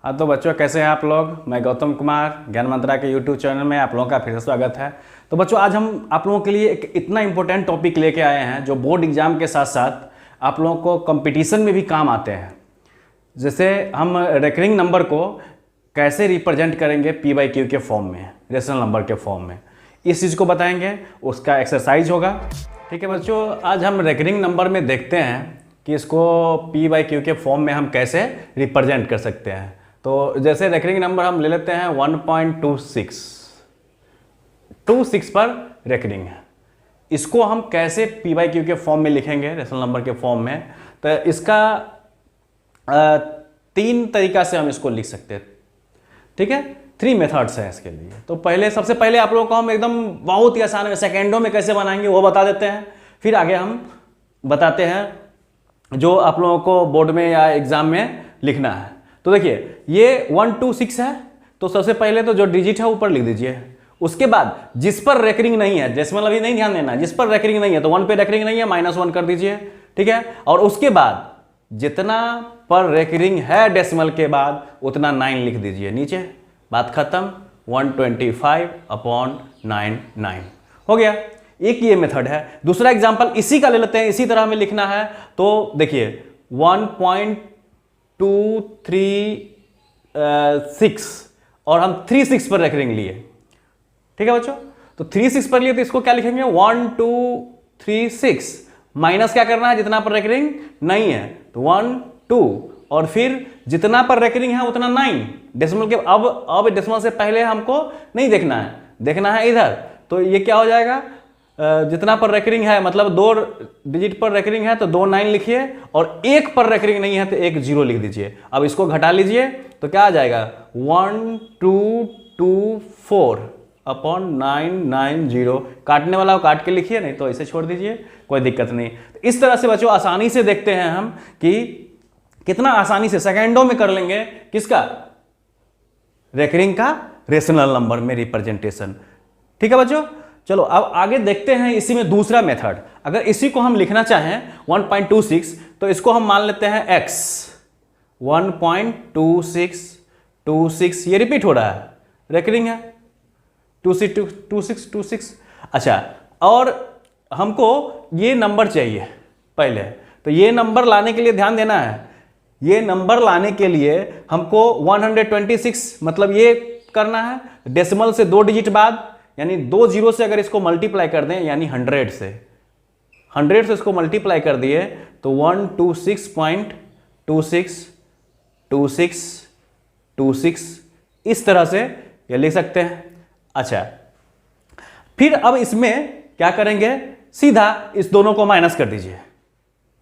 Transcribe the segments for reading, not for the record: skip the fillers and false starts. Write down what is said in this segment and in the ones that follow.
हाँ तो बच्चों कैसे हैं आप लोग। मैं गौतम कुमार ज्ञान मंत्रा के यूट्यूब चैनल में आप लोगों का फिर से स्वागत है। तो बच्चों आज हम आप लोगों के लिए एक इतना इंपॉर्टेंट टॉपिक लेके आए हैं जो बोर्ड एग्जाम के साथ साथ आप लोगों को कंपटीशन में भी काम आते हैं। जैसे हम रेकरिंग नंबर को कैसे रिप्रेजेंट करेंगे पी बाई क्यू के फॉर्म में, रेशनल नंबर के फॉर्म में, इस चीज़ को बताएंगे, उसका एक्सरसाइज होगा। ठीक है बच्चों, आज हम रेकरिंग नंबर में देखते हैं कि इसको पी बाई क्यू के फॉर्म में हम कैसे रिप्रेजेंट कर सकते हैं। तो जैसे रेकरिंग नंबर हम ले लेते हैं 1.26 पर रेकरिंग है, इसको हम कैसे पी बाई क्यू के फॉर्म में लिखेंगे, रेशनल नंबर के फॉर्म में। तो इसका 3 तरीका से हम इसको लिख सकते हैं। ठीक है, 3 मेथड्स हैं इसके लिए। तो सबसे पहले आप लोगों को हम एकदम बहुत ही आसान है सेकेंडों में कैसे बनाएंगे वो बता देते हैं, फिर आगे हम बताते हैं जो आप लोगों को बोर्ड में या एग्जाम में लिखना है। तो देखिए ये 126 है, तो सबसे पहले तो जो डिजिट है ऊपर लिख दीजिए। उसके बाद जिस पर रेकरिंग नहीं है, डेसिमल अभी नहीं ध्यान देना, जिस पर रेकरिंग नहीं है तो 1 पे रेकरिंग नहीं है -1 कर दीजिए। ठीक है, और उसके बाद जितना पर रेकरिंग है डेसिमल के बाद उतना 9 लिख दीजिए नीचे, बात खत्म। 125/9 हो गया। एक ये मेथड है। दूसरा एग्जांपल इसी का ले लेते हैं, इसी तरह हमें लिखना है। तो देखिए 1.236 और हम 36 पर रेकरिंग लिए। ठीक है बच्चों, तो 36 पर लिए तो इसको क्या लिखेंगे 1236 माइनस क्या करना है, जितना पर रेकरिंग नहीं है तो 1 2 और फिर जितना पर रेकरिंग है उतना 9 डेसिमल के। अब डेसिमल से पहले हमको नहीं देखना है, देखना है इधर। तो ये क्या हो जाएगा, जितना पर रेकरिंग है मतलब 2 डिजिट पर रेकरिंग है तो 2 9 लिखिए, और 1 पर रेकरिंग नहीं है तो 1 0 लिख दीजिए। अब इसको घटा लीजिए तो क्या आ जाएगा 1224/990। काटने वाला काट के लिखिए, नहीं तो ऐसे छोड़ दीजिए, कोई दिक्कत नहीं। तो इस तरह से बच्चों आसानी से देखते हैं हम कि कितना आसानी से सेकेंडों में कर लेंगे किसका, रेकरिंग का रेशनल नंबर में रिप्रेजेंटेशन। ठीक है बच्चों, चलो अब आगे देखते हैं इसी में दूसरा मेथड। अगर इसी को हम लिखना चाहें 1.26 तो इसको हम मान लेते हैं x 1.2626, ये रिपीट हो रहा है, रेकरिंग है 2626। अच्छा, और हमको ये नंबर चाहिए पहले, तो ये नंबर लाने के लिए ध्यान देना है। ये नंबर लाने के लिए हमको 126 मतलब ये करना है, डेसिमल से 2 डिजिट बाद यानी 2 0 से अगर इसको मल्टीप्लाई कर दें यानी 100 से इसको मल्टीप्लाई कर दिए तो 126.262626 इस तरह से ये लिख सकते हैं। अच्छा, फिर अब इसमें क्या करेंगे, सीधा इस दोनों को माइनस कर दीजिए।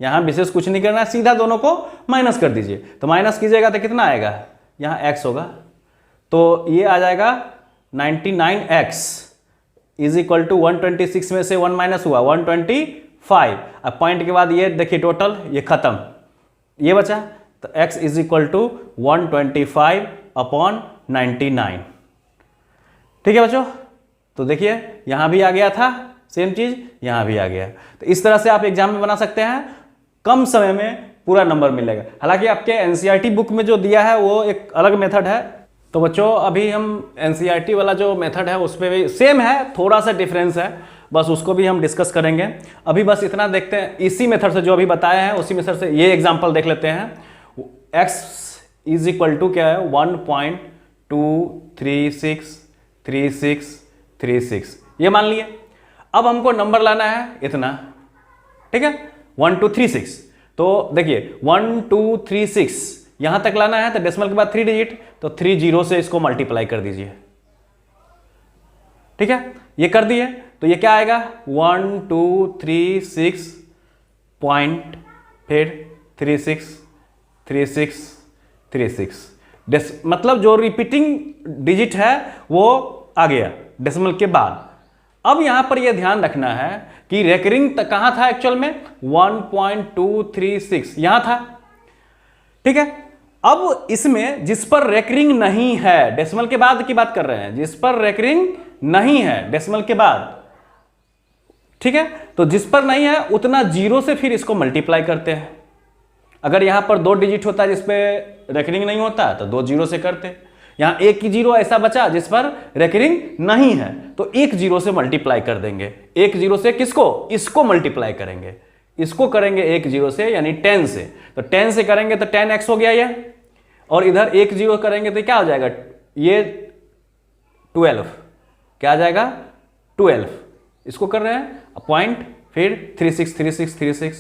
यहां विशेष कुछ नहीं करना, सीधा दोनों को माइनस कर दीजिए। तो माइनस कीजिएगा तो कितना आएगा, यहां x होगा तो ये आ जाएगा 99x इज इक्वल टू 126 में से 1 माइनस हुआ 125। अब पॉइंट के बाद ये देखिए टोटल ये खत्म, ये बचा, तो x इज इक्वल टू 125/99। ठीक है बच्चों, तो देखिए यहां भी आ गया था सेम चीज, यहां भी आ गया। तो इस तरह से आप एग्जाम में बना सकते हैं, कम समय में पूरा नंबर मिलेगा। हालांकि आपके एनसीईआरटी बुक में जो दिया है वो एक अलग मेथड है। तो बच्चों अभी हम एनसीईआरटी वाला जो मेथड है उस पर भी सेम है, थोड़ा सा डिफरेंस है, बस उसको भी हम डिस्कस करेंगे। अभी बस इतना देखते हैं, इसी मेथड से जो अभी बताया है उसी मेथड से ये एग्जांपल देख लेते हैं। x इज इक्वल टू क्या है 1.2363636 ये मान लिए। अब हमको नंबर लाना है इतना, ठीक है 1236। तो देखिए 1236 यहां तक लाना है तो डेसिमल के बाद 3 डिजिट, तो 3 0 से इसको मल्टीप्लाई कर दीजिए। ठीक है, ये कर दिए तो ये क्या आएगा 1236 पॉइंट फिर 363636 मतलब जो रिपीटिंग डिजिट है वो आ गया डेसिमल के बाद। अब यहां पर यह ध्यान रखना है कि रेकरिंग कहां था एक्चुअल में 1.236 यहां था। ठीक है, अब इसमें जिस पर रेकरिंग नहीं है, डेसिमल के बाद की बात कर रहे हैं, जिस पर रेकरिंग नहीं है डेसिमल के बाद, ठीक है, तो जिस पर नहीं है उतना 0 से फिर इसको मल्टीप्लाई करते हैं। अगर यहां पर 2 डिजिट होता है जिसपे रेकरिंग नहीं होता तो 2 जीरो से करते। यहाँ एक ही जीरो ऐसा बचा जिस पर रेकरिंग नहीं है, तो एक जीरो से मल्टीप्लाई कर देंगे। एक जीरो से किसको? इसको मल्टीप्लाई करेंगे, इसको करेंगे एक जीरो से यानी 10 से, तो 10 से करेंगे तो 10x हो गया ये, और इधर एक जीरो करेंगे तो क्या हो जाएगा? ये 12, क्या आ जाएगा? 12। इसको कर रहे हैं पॉइंट, फिर 36 36 36,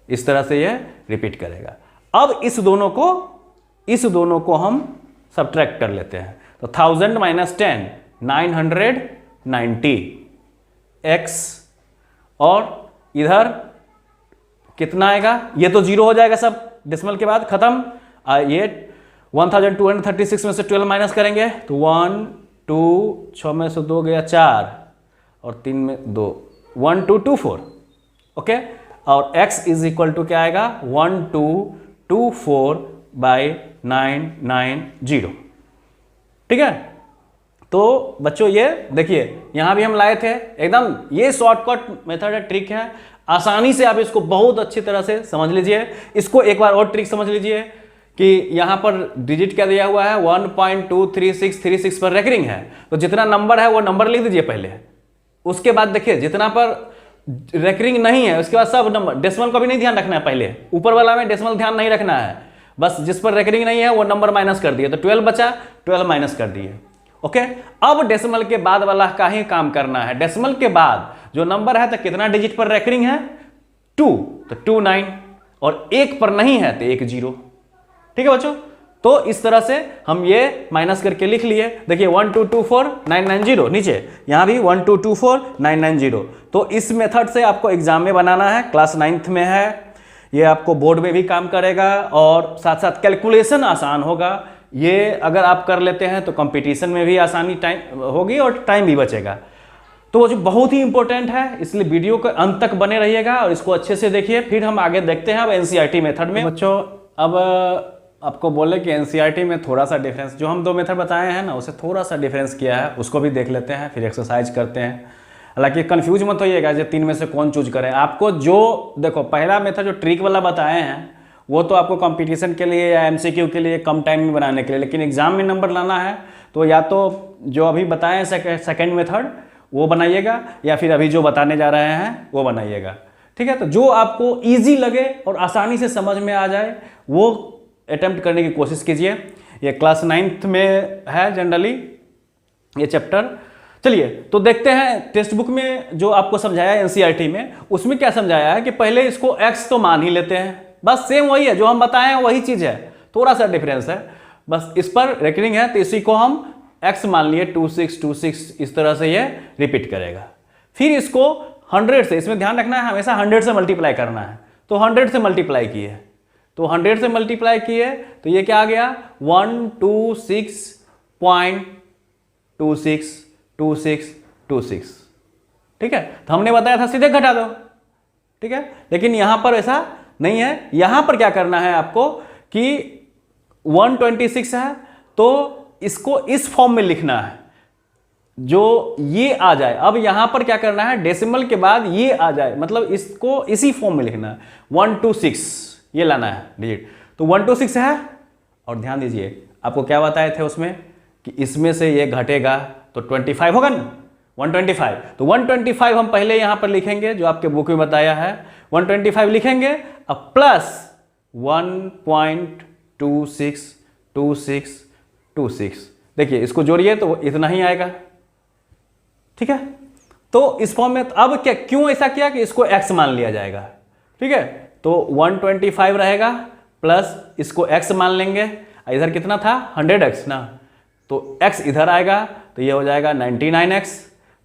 इस तरह से ये रिपीट करेगा। अब इस दोनों को हम सब्ट्रैक्ट कर लेते हैं, तो 1000 माइनस 10 990 x, और इधर कितना आएगा? ये तो जीरो हो जाएगा सब डेसिमल के बाद खत्म। ये 1236 में से 12 माइनस करेंगे तो 1 2 6 में से 2 गया 4 और 3 में 2 1224। ओके, और x इज इक्वल टू क्या आएगा? 1224 बाई 990। ठीक है, तो बच्चों ये देखिए यहां भी हम लाए थे एकदम, ये शॉर्टकट मेथड है, ट्रिक है, आसानी से आप इसको बहुत अच्छी तरह से समझ लीजिए। इसको एक बार और ट्रिक समझ लीजिए कि यहां पर डिजिट क्या दिया हुआ है? 1.23636 पर रेकरिंग है, तो जितना नंबर है वो नंबर लिख दीजिए पहले। उसके बाद देखिए जितना पर रेकरिंग नहीं है उसके बाद सब नंबर, डेसिमल को भी नहीं ध्यान रखना है, पहले ऊपर वाला में डेसिमल ध्यान नहीं रखना है, बस जिस पर रेकरिंग नहीं है वो नंबर माइनस कर दिए, तो 12 बचा, 12 माइनस कर दिए। ओके, अब डेसिमल के बाद वाला का ही काम करना है। डेसिमल के बाद जो नंबर है तो कितना डिजिट पर रेकरिंग है? 2, तो 29, और 1 पर नहीं है तो 1 0। ठीक है बच्चों, तो इस तरह से हम ये माइनस करके लिख लिए। देखिए 1224990 नीचे, यहां भी 1224990। तो इस मेथड से आपको एग्जाम में बनाना है, क्लास 9th में है, ये आपको बोर्ड में भी काम करेगा और साथ साथ कैलकुलेशन आसान होगा। ये अगर आप कर लेते हैं तो कंपटीशन में भी आसानी टाइम होगी और टाइम भी बचेगा। तो वो जो बहुत ही इंपॉर्टेंट है, इसलिए वीडियो के अंत तक बने रहिएगा और इसको अच्छे से देखिए। फिर हम आगे देखते हैं अब एनसीईआरटी मेथड में। बच्चों अब आपको बोले कि एनसीईआरटी में थोड़ा सा डिफरेंस, जो हम 2 मेथड बताए हैं ना उसे थोड़ा सा डिफरेंस किया है, उसको भी देख लेते हैं, फिर एक्सरसाइज करते हैं। हालांकि कंफ्यूज मत होइएगा जो 3 में से कौन चूज करें। आपको जो देखो पहला मेथड जो ट्रिक वाला बताए हैं वो तो आपको कंपटीशन के लिए या एमसीक्यू के लिए कम टाइम में बनाने के लिए, लेकिन एग्जाम में नंबर लाना है तो या तो जो अभी बताए हैं सेकेंड मेथड वो बनाइएगा, या फिर अभी जो बताने जा रहे हैं वो बनाइएगा। ठीक है, तो जो आपको ईजी लगे और आसानी से समझ में आ जाए वो अटेम्प्ट करने की कोशिश कीजिए। ये क्लास 9th में है जनरली ये चैप्टर। चलिए तो देखते हैं टेक्स्ट बुक में जो आपको समझाया एनसीईआरटी में, उसमें क्या समझाया है कि पहले इसको x तो मान ही लेते हैं, बस सेम वही है जो हम बताए हैं वही चीज है, थोड़ा सा डिफरेंस है, बस इस पर रेकरिंग है तो इसी को हम x मान लिए 2626, इस तरह से ये रिपीट करेगा। फिर इसको 100 से, इसमें ध्यान रखना है हमेशा 100 से मल्टीप्लाई करना है, तो 100 से मल्टीप्लाई किए, तो 100 से मल्टीप्लाई किए तो ये क्या आ गया? 126.262626। ठीक है, तो हमने बताया था सीधे घटा दो। ठीक है, लेकिन यहां पर ऐसा नहीं है। यहां पर क्या करना है आपको कि 126 है तो इसको इस फॉर्म में लिखना है जो ये आ जाए। अब यहां पर क्या करना है? डेसिमल के बाद ये आ जाए, मतलब इसको इसी फॉर्म में लिखना है। 126 ये लाना है डिजिट, तो 126 है। और ध्यान दीजिए आपको क्या बताए थे उसमें कि इसमें से ये घटेगा तो 25 होगा ना, 125। तो 125 हम पहले यहां पर लिखेंगे जो आपके बुक में बताया है, 125 लिखेंगे, अब प्लस 1.262626। देखिए इसको जोड़िए तो इतना ही आएगा। ठीक है, तो इस फॉर्म में अब क्या, क्यों ऐसा किया कि इसको x मान लिया जाएगा। ठीक है, तो 125 रहेगा प्लस इसको x मान लेंगे, इधर कितना था 100x ना, तो x इधर आएगा तो ये हो जाएगा 99x,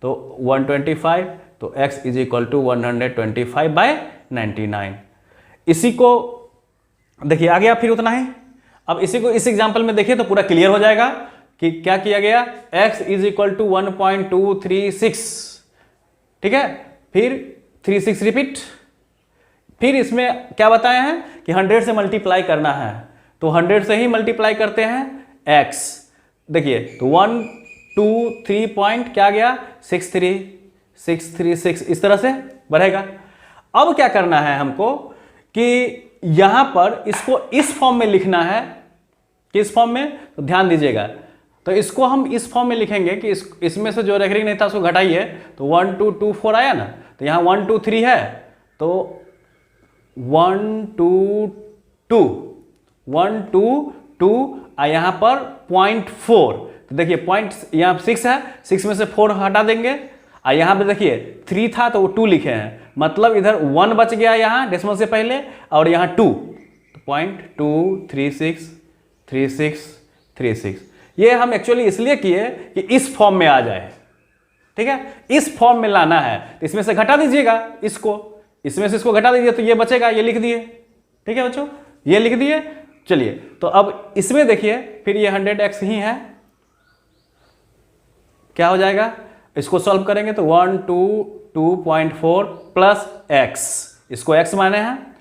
तो 125, तो x इज इक्वल टू 125/99। इसी को देखिए आ गया, फिर उतना ही। अब इसी को इस एग्जांपल में देखिए तो पूरा क्लियर हो जाएगा कि क्या किया गया। x is equal to 1.236। ठीक है, फिर 36 रिपीट, फिर इसमें क्या बताए हैं कि 100 से मल्टीप्लाई करना है, तो 100 से ही मल्टीप्लाई करते हैं x। देखिए तो 1 2 3 पॉइंट क्या गया 636, इस तरह से बढ़ेगा। अब क्या करना है हमको कि यहां पर इसको इस फॉर्म में लिखना है, किस फॉर्म में, तो ध्यान दीजिएगा। तो इसको हम इस फॉर्म में लिखेंगे कि इसमें से जो रेकरिंग नहीं था उसको घटाइए, तो 1 2 2 4 आया ना, तो यहाँ 1 2 3 है, तो 1 2 2 1 2 2 यहाँ पर 0.4, तो देखिए पॉइंट यहाँ 6 है, 6 में से 4 हटा देंगे, और यहाँ पे देखिए 3 था तो वो 2 लिखे हैं, मतलब इधर 1 बच गया यहाँ डेसिमल से पहले, और यहाँ 2, तो 0.2363636। ये हम एक्चुअली इसलिए किए कि इस फॉर्म में आ जाए, ठीक है, इस फॉर्म में लाना है, तो इसमें से घटा दीजिएगा इसको, इसमें से इसको घटा दीजिए तो ये बचेगा, ये लिख दिए, ठीक है बच्चों, ये लिख दिए। चलिए तो अब इसमें देखिए फिर ये 100x ही है, क्या हो जाएगा, इसको सॉल्व करेंगे तो 122.4 प्लस x, इसको x माने हैं,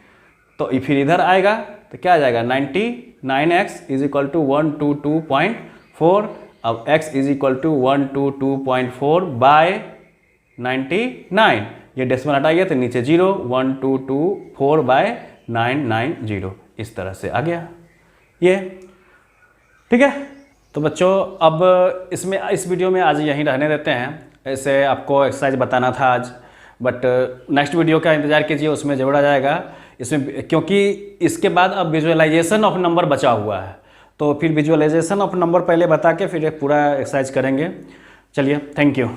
तो फिर इधर आएगा तो क्या आ जाएगा 99x इज इक्वल टू 122.4, अब x is equal to 122.4 by 99, ये डेसिमल हटाइए तो नीचे 0, 1224 बाय 990, इस तरह से आ गया ये, ठीक है। तो बच्चों अब इसमें इस वीडियो में आज यहीं रहने देते हैं, ऐसे आपको एक्सरसाइज बताना था आज, बट नेक्स्ट वीडियो का इंतज़ार कीजिए, उसमें ज़रूर आ जाएगा इसमें, क्योंकि इसके बाद अब विजुअलाइजेशन ऑफ नंबर बचा हुआ है, तो फिर विजुअलाइजेशन ऑफ नंबर पहले बता के फिर एक पूरा एक्सरसाइज करेंगे। चलिए, थैंक यू।